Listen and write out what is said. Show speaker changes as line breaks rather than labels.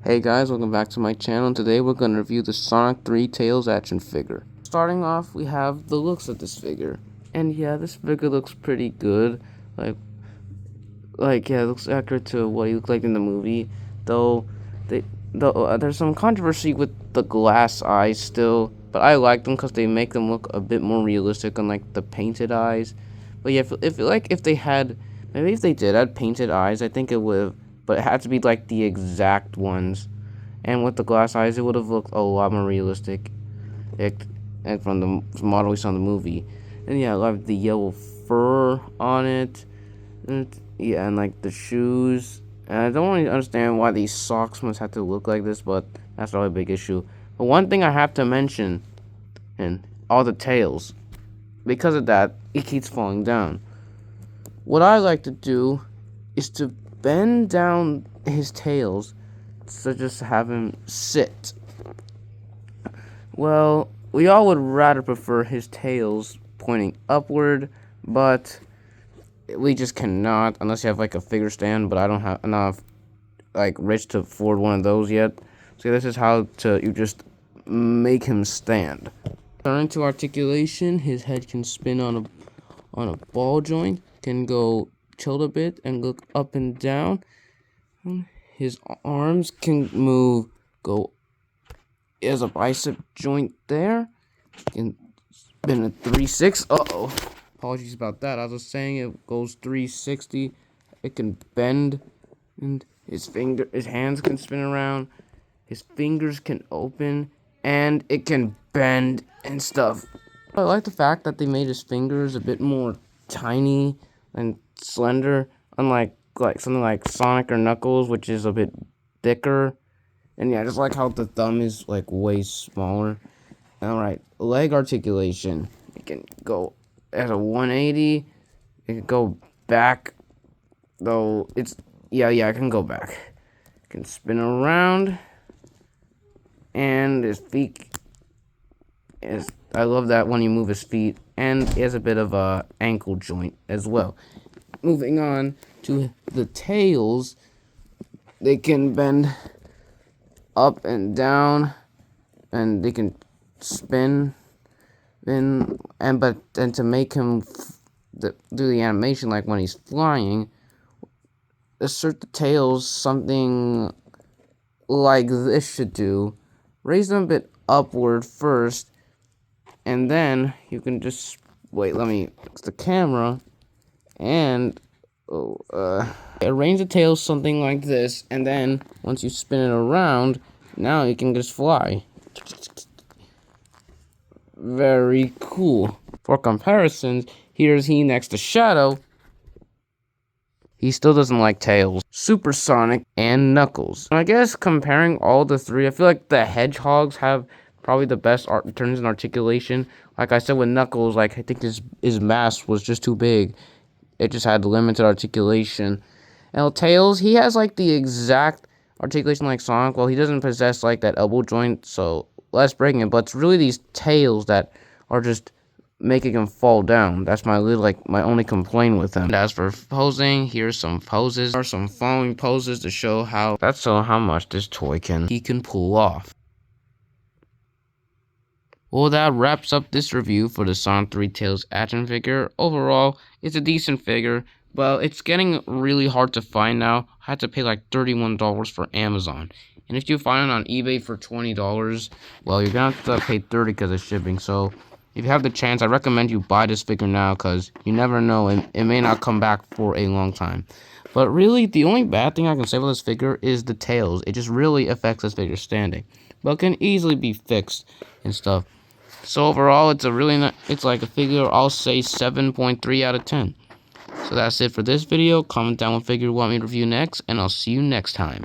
Hey guys, welcome back to my channel. Today we're going to review the Sonic 3 Tails action figure. Starting off, we have the looks of this figure. And yeah, this figure looks pretty good. Yeah, it looks accurate to what he looked like in the movie. Though, there's some controversy with the glass eyes still. But I like them because they make them look a bit more realistic unlike the painted eyes. But yeah, if they had, maybe if they did add painted eyes, I think it would have. But it had to be like the exact ones. And with the glass eyes, it would have looked a lot more realistic. And from the model we saw in the movie. And yeah, I love the yellow fur on it. And like the shoes. And I don't really understand why these socks must have to look like this, but that's not a big issue. But one thing I have to mention, and all the tails. Because of that, it keeps falling down. What I like to do is to bend down his tails, so just have him sit. Well, we all would rather prefer his tails pointing upward, but we just cannot unless you have like a figure stand, but I don't have enough like rich to afford one of those yet. So this is how you just make him stand. Turning to articulation, his head can spin on a ball joint, can go tilt a bit and look up and down. His arms can go as a bicep joint there. Can spin a 360. Apologies about that. I was saying it goes 360. It can bend, and his hands can spin around. His fingers can open, and it can bend and stuff. I like the fact that they made his fingers a bit more tiny and slender, unlike something like Sonic or Knuckles, which is a bit thicker. And yeah, I just like how the thumb is like way smaller. Alright, leg articulation. It can go as a 180. It can go back, though it can go back. It can spin around, and his feet is. I love that when you move his feet, and he has a bit of a ankle joint as well. Moving on to the tails, they can bend up and down, and they can spin. And to make him do the animation like when he's flying, assert the tails something like this should do. Raise them a bit upward first, and then you can just wait. Let me fix the camera, and arrange the tails something like this, and then once you spin it around, now you can just fly. Very cool. For comparisons, here's he next to Shadow. He still doesn't like Tails, Super Sonic, and Knuckles. I guess comparing all the three, I feel like the Hedgehogs have probably the best turns in articulation. Like I said with Knuckles, like I think his mass was just too big. It just had limited articulation. And Tails, he has like the exact articulation like Sonic. Well, he doesn't possess like that elbow joint, so less breaking it. But it's really these tails that are just making him fall down. That's my only complaint with him. And as for posing, here's some poses. There are some following poses to show how much this toy he can pull off. Well, that wraps up this review for the Sonic 3 Tails action figure. Overall, it's a decent figure. Well, it's getting really hard to find now. I had to pay like $31 for Amazon. And if you find it on eBay for $20, well, you're going to have to pay $30 because of shipping. So, if you have the chance, I recommend you buy this figure now because you never know. It may not come back for a long time. But really, the only bad thing I can say about this figure is the tails. It just really affects this figure standing. But it can easily be fixed and stuff. So overall, it's like a figure, I'll say 7.3 out of 10. So that's it for this video. Comment down what figure you want me to review next, and I'll see you next time.